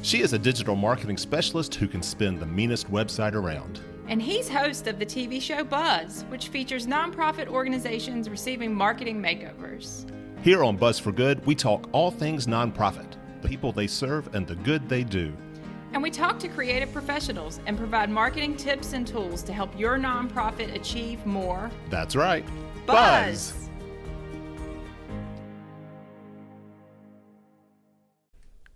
She is a digital marketing specialist who can spin the meanest website around. And he's host of the TV show Buzz, which features nonprofit organizations receiving marketing makeovers. Here on Buzz for Good, we talk all things nonprofit, the people they serve and the good they do. And we talk to creative professionals and provide marketing tips and tools to help your nonprofit achieve more. That's right. Buzz!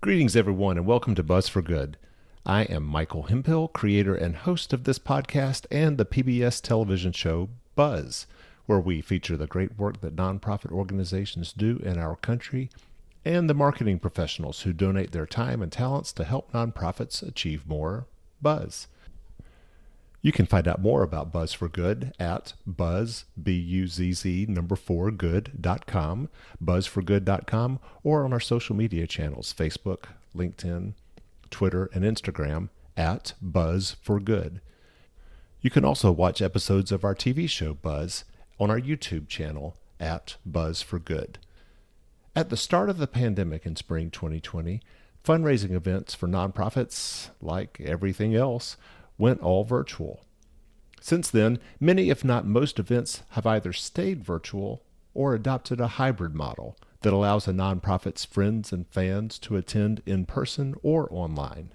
Greetings, everyone, and welcome to Buzz for Good. I am Michael Hemphill, creator and host of this podcast and the PBS television show Buzz, where we feature the great work that nonprofit organizations do in our country and the marketing professionals who donate their time and talents to help nonprofits achieve more buzz. You can find out more about Buzz for Good at buzz, B-U-Z-Z, 4good.com, buzzforgood.com, or on our social media channels, Facebook, LinkedIn, Twitter, and Instagram at Buzz for Good. You can also watch episodes of our TV show Buzz on our YouTube channel at Buzz for Good. At the start of the pandemic in spring 2020, fundraising events for nonprofits, like everything else, went all virtual. Since then, many, if not most events have either stayed virtual or adopted a hybrid model that allows a nonprofit's friends and fans to attend in person or online.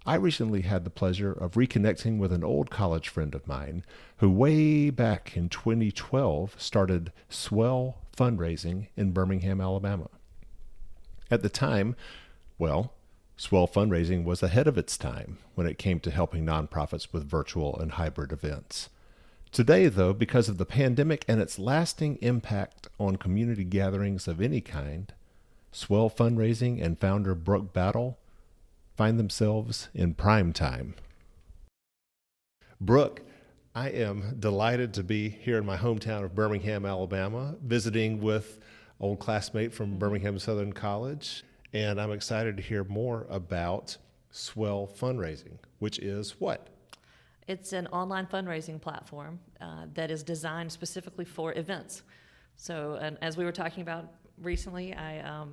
I recently had the pleasure of reconnecting with an old college friend of mine who way back in 2012 started Swell Fundraising in Birmingham, Alabama. At the time, Swell Fundraising was ahead of its time when it came to helping nonprofits with virtual and hybrid events. Today, though, because of the pandemic and its lasting impact on community gatherings of any kind, Swell Fundraising and founder Brooke Battle find themselves in prime time. Brooke, I am delighted to be here in my hometown of Birmingham, Alabama, visiting with an old classmate from Birmingham Southern College, and I'm excited to hear more about Swell Fundraising, which is what? It's an online fundraising platform that is designed specifically for events. So, and as we were talking about recently, I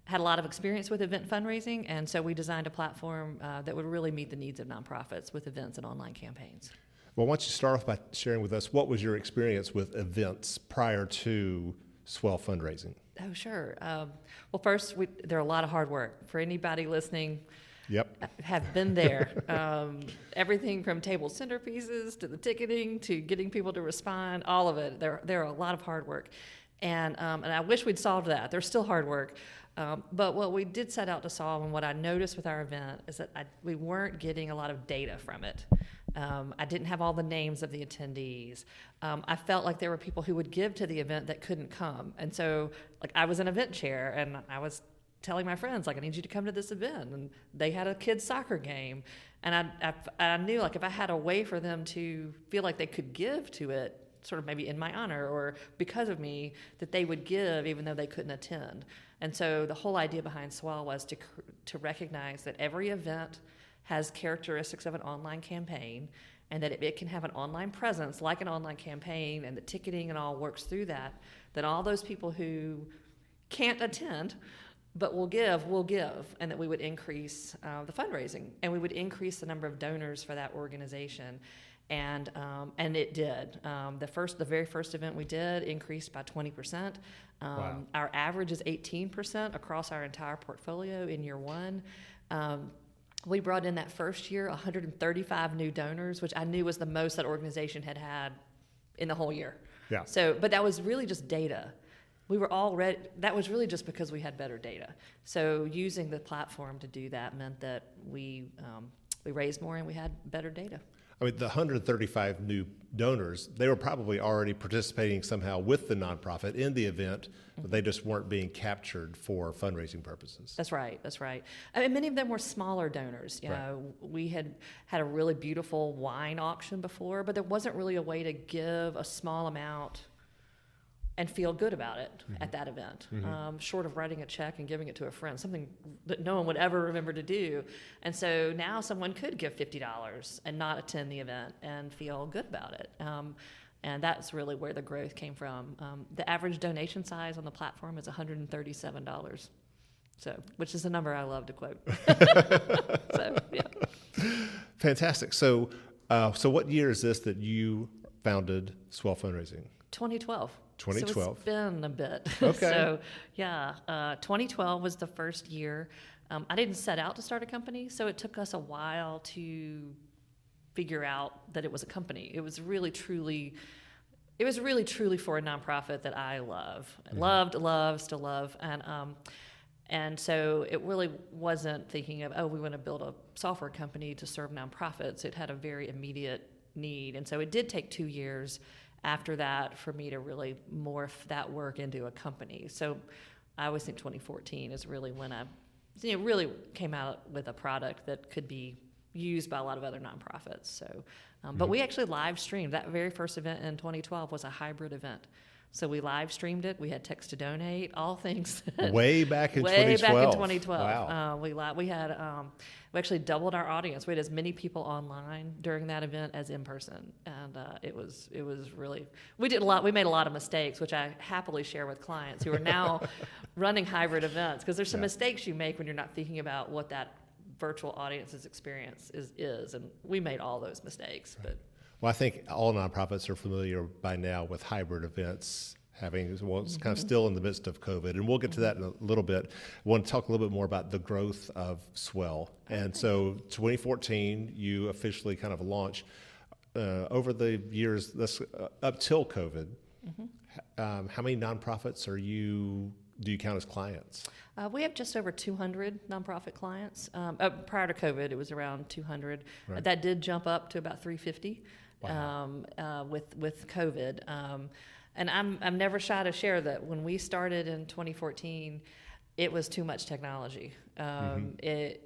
had a lot of experience with event fundraising, and so we designed a platform that would really meet the needs of nonprofits with events and online campaigns. Well, why don't you start off by sharing with us what was your experience with events prior to Swell Fundraising? Oh, sure. Well, first, they're a lot of hard work. For anybody listening, have been there. Everything from table centerpieces to the ticketing to getting people to respond, all of it. They're a lot of hard work. And I wish we'd solved that. They're still hard work. But what we did set out to solve, and what I noticed with our event, is that we weren't getting a lot of data from it. I didn't have all the names of the attendees. I felt like there were people who would give to the event that couldn't come. And so, I was an event chair, and I was telling my friends, I need you to come to this event. And they had a kids' soccer game. And I knew, if I had a way for them to feel like they could give to it, sort of maybe in my honor or because of me, that they would give even though they couldn't attend. And so the whole idea behind Swell was to recognize that every event has characteristics of an online campaign, and that if it can have an online presence like an online campaign, and the ticketing and all works through that, then all those people who can't attend but will give, and that we would increase the fundraising, and we would increase the number of donors for that organization. And it did. The very first event we did increased by 20%. Wow. Our average is 18% across our entire portfolio in year one. We brought in that first year 135 new donors, which I knew was the most that organization had in the whole year. Yeah. So, but that was really just data. We were already, that was really just because we had better data. So using the platform to do that meant that we raised more and we had better data. I mean, the 135 new donors, they were probably already participating somehow with the nonprofit in the event, but they just weren't being captured for fundraising purposes. That's right. I mean, many of them were smaller donors. You know, we had a really beautiful wine auction before, but there wasn't really a way to give a small amount and feel good about it at that event, short of writing a check and giving it to a friend, something that no one would ever remember to do. And so now someone could give $50 and not attend the event and feel good about it. And that's really where the growth came from. The average donation size on the platform is $137. So, which is a number I love to quote. So, yeah. Fantastic. So what year is this that you founded Swell Fundraising? 2012. 2012. So it's been a bit. Okay. So, yeah, 2012 was the first year. I didn't set out to start a company, so it took us a while to figure out that it was a company. It was really truly for a nonprofit that I love. Still love. And so it really wasn't thinking of, we want to build a software company to serve nonprofits. It had a very immediate need. And so it did take 2 years after that for me to really morph that work into a company. So I always think 2014 is really when I really came out with a product that could be used by a lot of other nonprofits. So, but we actually live streamed. That very first event in 2012 was a hybrid event. So we live streamed it. We had text to donate, all things. Way back in 2012. Way back in 2012. Wow. We actually doubled our audience. We had as many people online during that event as in person, and it was really. We made a lot of mistakes, which I happily share with clients who are now running hybrid events, because there's some mistakes you make when you're not thinking about what that virtual audience's experience is, and we made all those mistakes, but. Well, I think all nonprofits are familiar by now with hybrid events it's kind of still in the midst of COVID, and we'll get to that in a little bit. I want to talk a little bit more about the growth of Swell. And so 2014, you officially kind of launched. Over the years, up till COVID, how many nonprofits do you count as clients? We have just over 200 nonprofit clients. Prior to COVID, it was around 200. Right. That did jump up to about 350 Wow. with COVID. And I'm never shy to share that when we started in 2014, it was too much technology.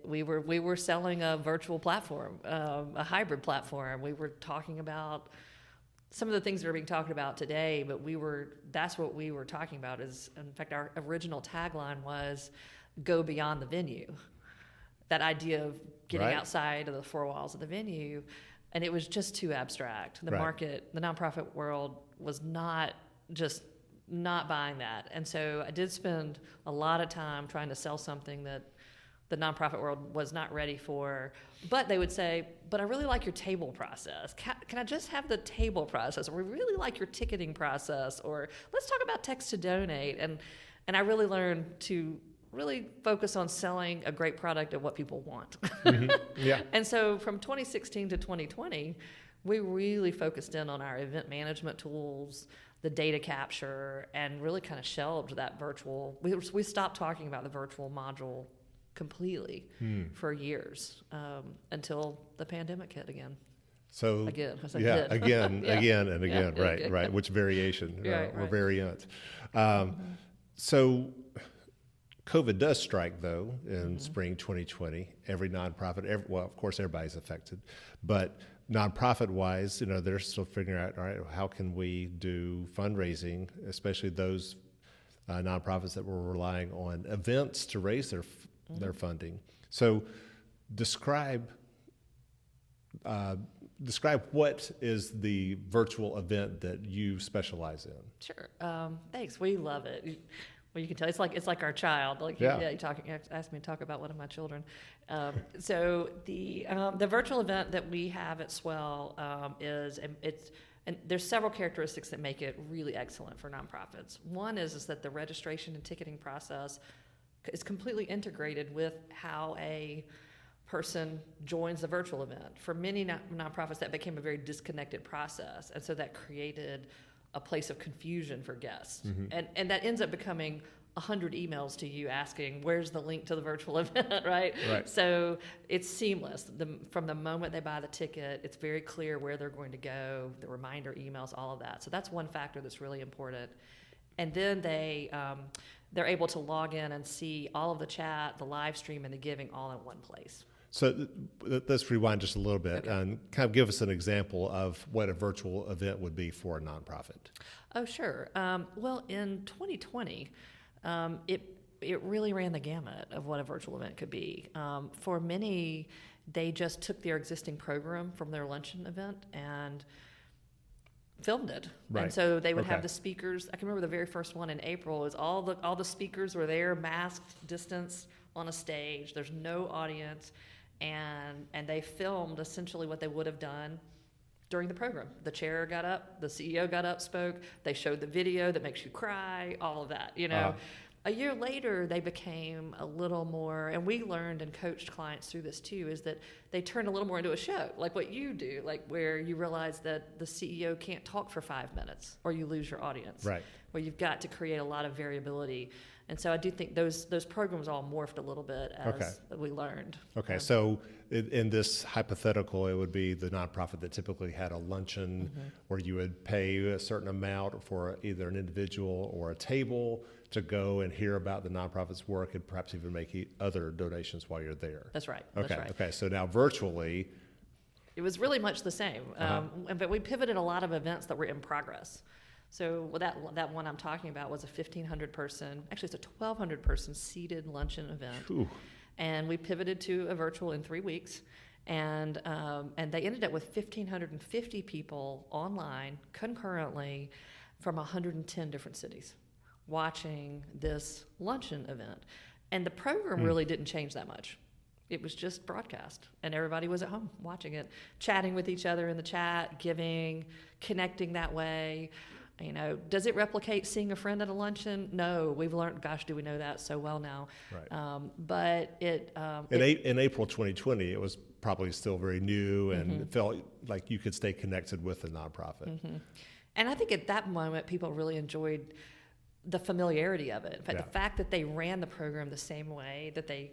We were selling a virtual platform, a hybrid platform. We were talking about some of the things that are being talked about today, but that's what we were talking about. Is, in fact, our original tagline was "Go beyond the venue." That idea of getting outside of the four walls of the venue, and it was just too abstract. The market, the nonprofit world, was not buying that, and so I did spend a lot of time trying to sell something that the nonprofit world was not ready for. But they would say, but I really like your table process. Can I just have the table process? Or we really like your ticketing process. Or let's talk about text to donate. And I really learned to really focus on selling a great product and what people want. Yeah. And so from 2016 to 2020, we really focused in on our event management tools, the data capture, and really kind of shelved that virtual. We stopped talking about the virtual module completely for years until the pandemic hit again. So again, right. Which variation or variant? So COVID does strike though in spring 2020. Every nonprofit, of course, everybody's affected, but nonprofit wise, they're still figuring out, all right, how can we do fundraising, especially those nonprofits that were relying on events to raise their funding. So describe what is the virtual event that you specialize in. Sure. Thanks. We love it. Well, you can tell it's like our child. You asked me to talk about one of my children. So the virtual event that we have at Swell and there's several characteristics that make it really excellent for nonprofits. One is that the registration and ticketing process is completely integrated with how a person joins the virtual event. For many nonprofits, that became a very disconnected process, and so that created a place of confusion for guests. And that ends up becoming 100 emails to you asking, where's the link to the virtual event, right? So it's seamless. From the moment they buy the ticket, it's very clear where they're going to go, the reminder emails, all of that. So that's one factor that's really important. And then they're able to log in and see all of the chat, the live stream, and the giving all in one place. So let's rewind just a little bit and kind of give us an example of what a virtual event would be for a nonprofit. Oh, sure. Well, in 2020, it really ran the gamut of what a virtual event could be. For many, they just took their existing program from their luncheon event and filmed it. Right. And so they would Okay. have the speakers. I can remember the very first one in April is all the speakers were there, masked, distance on a stage. There's no audience, and they filmed essentially what they would have done during the program. The chair got up, the CEO got up, spoke. They showed the video that makes you cry, all of that, you know. A year later, they became a little more, and we learned and coached clients through this too, is that they turned a little more into a show, like what you do, like where you realize that the CEO can't talk for 5 minutes or you lose your audience. Right. Where you've got to create a lot of variability. And so I do think those programs all morphed a little bit as we learned. Okay, so in this hypothetical, it would be the nonprofit that typically had a luncheon where you would pay a certain amount for either an individual or a table to go and hear about the nonprofit's work and perhaps even make other donations while you're there. That's right. Okay, That's right. okay. So now virtually, it was really much the same, but we pivoted a lot of events that were in progress. So that one I'm talking about was a 1,500 person, actually it's a 1,200 person seated luncheon event. Whew. And we pivoted to a virtual in 3 weeks. And they ended up with 1,550 people online concurrently from 110 different cities watching this luncheon event. And the program really didn't change that much. It was just broadcast, and everybody was at home watching it, chatting with each other in the chat, giving, connecting that way. You know, does it replicate seeing a friend at a luncheon? No, we've learned, gosh, do we know that so well now. Right. But in April 2020, it was probably still very new and it felt like you could stay connected with the nonprofit. And I think at that moment, people really enjoyed the familiarity of it. In fact, the fact that they ran the program the same way that they,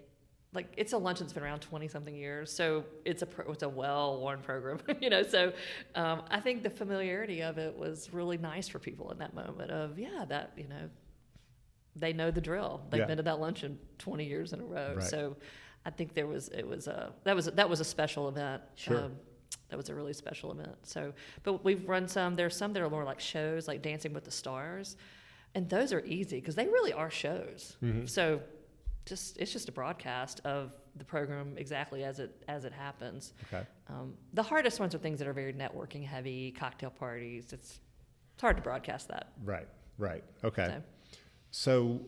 like, it's a luncheon that's been around 20-something years, so it's a well-worn program, you know. So I think the familiarity of it was really nice for people in that moment of, that, you know, they know the drill. They've been to that luncheon 20 years in a row. Right. So I think that was a special event. Sure. That was a really special event. So, but we've run some. There's some that are more like shows, like Dancing with the Stars, and those are easy because they really are shows. So, it's just a broadcast of the program exactly as it happens. Okay. The hardest ones are things that are very networking heavy, cocktail parties. It's hard to broadcast that. Right. Okay. So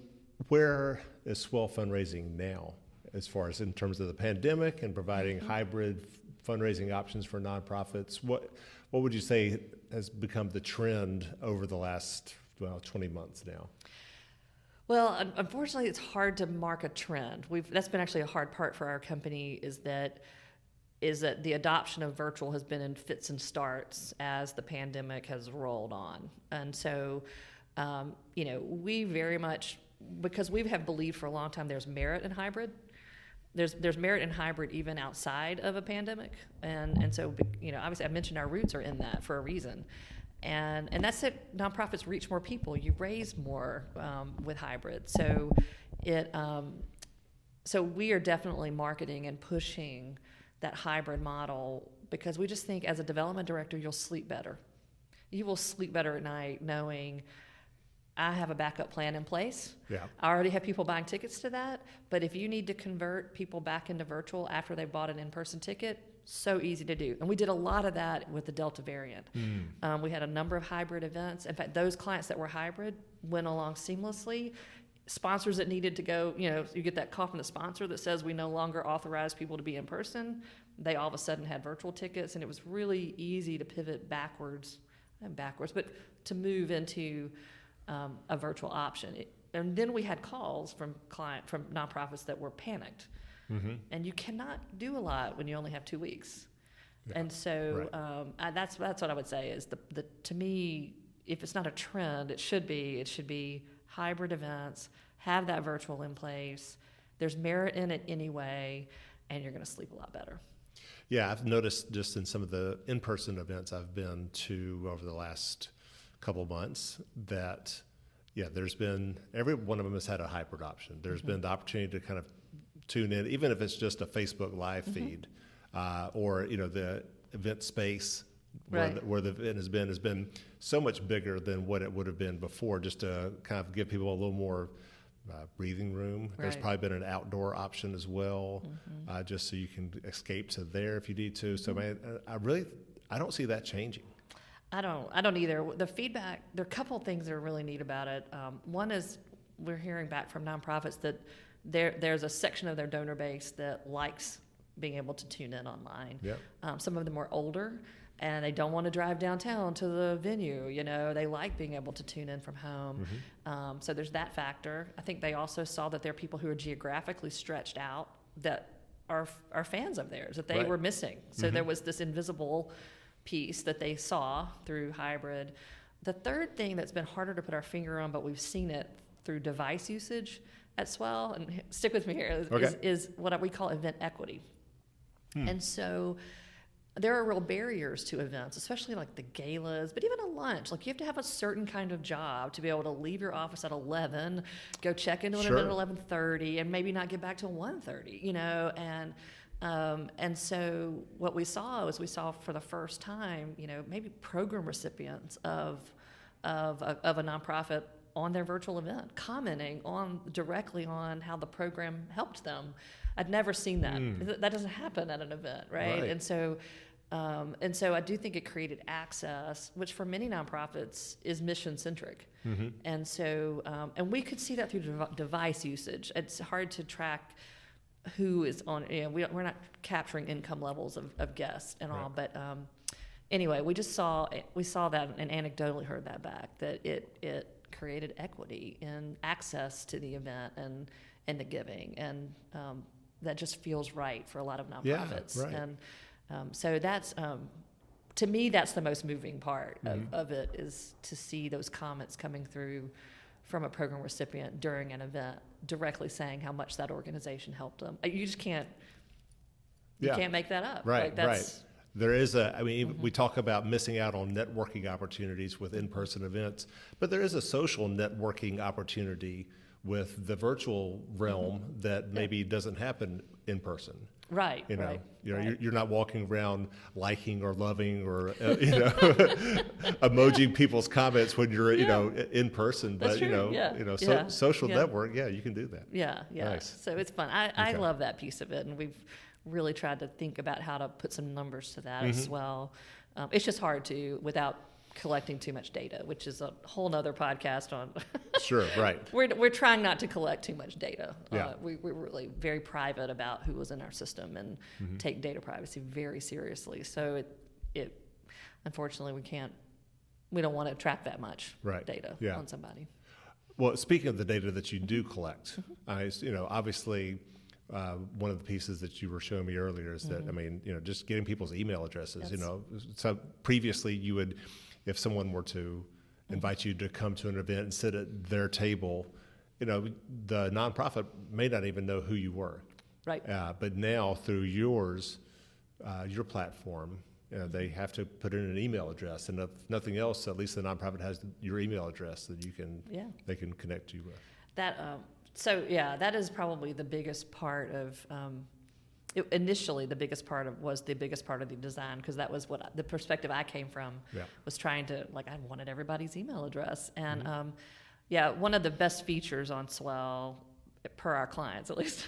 where is Swell Fundraising now, as far as in terms of the pandemic and providing hybrid fundraising options for nonprofits? What would you say has become the trend over the last 20 months now? Well, unfortunately, it's hard to mark a trend. That's been actually a hard part for our company is that the adoption of virtual has been in fits and starts as the pandemic has rolled on. And so, we very much, because we have believed for a long time there's merit in hybrid. There's merit in hybrid even outside of a pandemic. And so, obviously I mentioned our roots are in that for a reason. And that's it. Nonprofits reach more people. You raise more with hybrid. So so we are definitely marketing and pushing that hybrid model because we just think as a development director, you'll sleep better. You will sleep better at night knowing I have a backup plan in place. Yeah. I already have people buying tickets to that. But if you need to convert people back into virtual after they bought an in-person ticket, so easy to do. And we did a lot of that with the Delta variant. We had a number of hybrid events. In fact, those clients that were hybrid went along seamlessly. Sponsors that needed to go, you get that call from the sponsor that says we no longer authorize people to be in person. They all of a sudden had virtual tickets, and it was really easy to pivot but to move into a virtual option. And then we had calls from nonprofits that were panicked. And you cannot do a lot when you only have 2 weeks. Yeah. And so that's what I would say is to me, if it's not a trend, it should be hybrid events, have that virtual in place. There's merit in it anyway, and you're going to sleep a lot better. Yeah, I've noticed just in some of the in-person events I've been to over the last couple of months that, there's been, every one of them has had a hybrid option. There's been the opportunity to kind of tune in, even if it's just a Facebook live feed, or the event space where the event has been so much bigger than what it would have been before, just to kind of give people a little more breathing room. Right. There's probably been an outdoor option as well, just so you can escape to there if you need to. So I don't see that changing. I don't either. The feedback, there are a couple of things that are really neat about it. One is we're hearing back from nonprofits that there's a section of their donor base that likes being able to tune in online. Yep. Some of them are older, and they don't want to drive downtown to the venue. They like being able to tune in from home. Mm-hmm. So there's that factor. I think they also saw that there are people who are geographically stretched out that are fans of theirs that they Right. were missing. So Mm-hmm. there was this invisible piece that they saw through hybrid. The third thing that's been harder to put our finger on, but we've seen it through device usage at Swell, and stick with me here, is what we call event equity. And so there are real barriers to events, especially like the galas, but even a lunch. Like you have to have a certain kind of job to be able to leave your office at 11, go check into an event at 11:30, and maybe not get back till 1:30. And so what we saw for the first time, maybe program recipients of a nonprofit on their virtual event, commenting directly on how the program helped them. I'd never seen that. That doesn't happen at an event, right? And so I do think it created access, which for many nonprofits is mission centric. Mm-hmm. And so, and we could see that through device usage. It's hard to track who is on. We're not capturing income levels of guests and all, but anyway, we saw that and anecdotally heard that back, that it created equity in access to the event and the giving, and that just feels right for a lot of nonprofits. Yeah, right. And so that's to me, that's the most moving part of it, is to see those comments coming through from a program recipient during an event, directly saying how much that organization helped them. You just can't make that up. Right, right. There is we talk about missing out on networking opportunities with in-person events, but there is a social networking opportunity with the virtual realm that maybe doesn't happen in person. Right. Right. Right. You're not walking around liking or loving or emojing people's comments when you're in person. That's But true. social network, you can do that. Yeah. Nice. So it's fun. I love that piece of it, and we've really tried to think about how to put some numbers to that as well. It's just hard to without collecting too much data, which is a whole nother podcast on. Sure, right. We're trying not to collect too much data. Yeah. We're really very private about who was in our system and take data privacy very seriously. So it unfortunately we don't want to track that much data on somebody. Well, speaking of the data that you do collect, obviously. One of the pieces that you were showing me earlier is that, just getting people's email addresses, so previously you would, if someone were to invite you to come to an event and sit at their table, the nonprofit may not even know who you were. Right. But now through your platform, they have to put in an email address, and if nothing else, at least the nonprofit has your email address that they can connect you with. That, that is probably the biggest part of, initially the biggest part of the design, because that was the perspective I came from, was trying to, I wanted everybody's email address. And one of the best features on Swell, per our clients at least,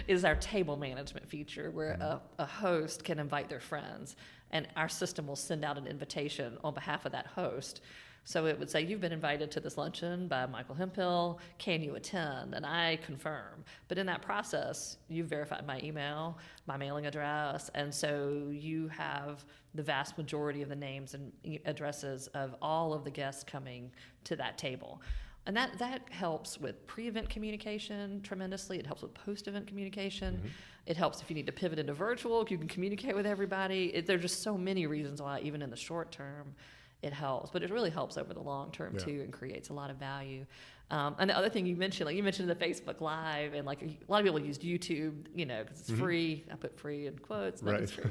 is our table management feature, where a host can invite their friends, and our system will send out an invitation on behalf of that host. So it would say, you've been invited to this luncheon by Michael Hemphill. Can you attend? And I confirm. But in that process, you've verified my email, my mailing address, and so you have the vast majority of the names and addresses of all of the guests coming to that table. And that helps with pre-event communication tremendously. It helps with post-event communication. It helps if you need to pivot into virtual, you can communicate with everybody. There's just so many reasons why, even in the short term, it helps, but it really helps over the long term too, and creates a lot of value. And the other thing you mentioned, the Facebook Live, and a lot of people used YouTube, because it's free. I put free in quotes, but it's free.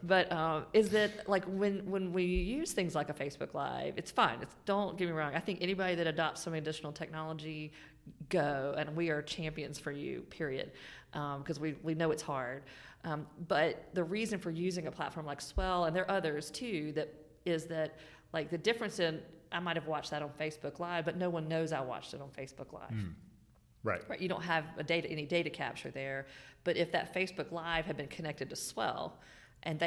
But is that when we use things like a Facebook Live, it's fine. Don't get me wrong. I think anybody that adopts some additional technology, go, and we are champions for you. Period. Because we know it's hard. But the reason for using a platform like Swell, and there are others too, is that the difference in, I might have watched that on Facebook Live, but no one knows I watched it on Facebook Live. Right. You don't have any data capture there. But if that Facebook Live had been connected to Swell, and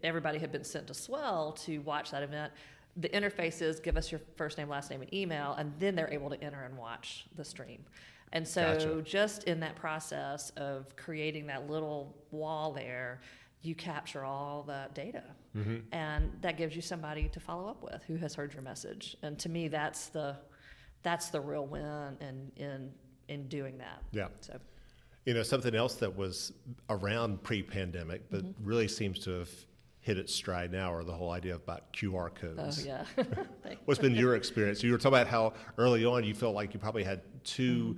everybody had been sent to Swell to watch that event. The interface is give us your first name, last name, and email, and then they're able to enter and watch the stream. And so Gotcha. just in that process of creating that little wall there, you capture all the data. Mm-hmm. And that gives you somebody to follow up with who has heard your message. And to me, that's the real win in doing that. Yeah. So, something else that was around pre-pandemic, but really seems to have hit its stride now, are the whole idea about QR codes. oh yeah. What's been your experience? You were talking about how early on you felt like you probably had too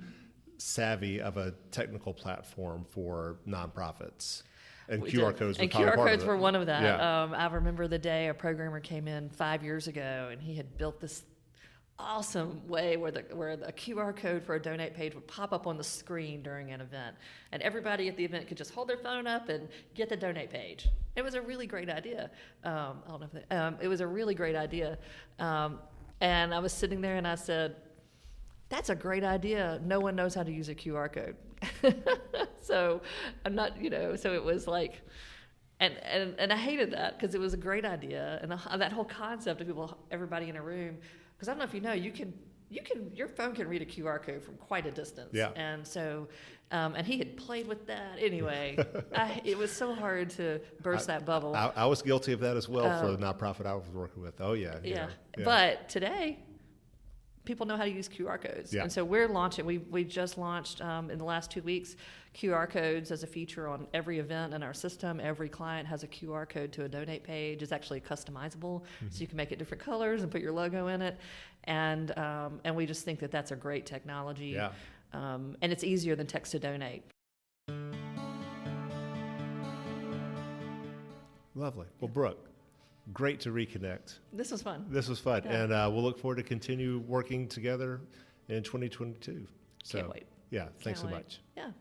savvy of a technical platform for nonprofits. And We QR did. codes were and probably QR part codes of it. were one of that. Yeah. I remember the day a programmer came in 5 years ago, and he had built this awesome way where the QR code for a donate page would pop up on the screen during an event, and everybody at the event could just hold their phone up and get the donate page. It was a really great idea. I don't know if it was a really great idea, and I was sitting there and I said, "That's a great idea. No one knows how to use a QR code." So I'm not, so it was like, and I hated that because it was a great idea, and that whole concept of everybody in a room. Because I don't know if you know, your phone can read a QR code from quite a distance. Yeah. And so, and he had played with that. Anyway, it was so hard to burst that bubble. I was guilty of that as well for the nonprofit I was working with. Oh, yeah. Yeah. But today, people know how to use QR codes. Yeah. And so we're launching, we just launched in the last 2 weeks, QR codes as a feature on every event in our system. Every client has a QR code to a donate page. It's actually customizable, so you can make it different colors and put your logo in it. And we just think that that's a great technology. Yeah. And it's easier than text to donate. Lovely. Well, Brooke, great to reconnect. This was fun. This was fun. Yeah. And we'll look forward to continue working together in 2022. So, Can't wait. yeah, thanks so Can't wait. much. Yeah.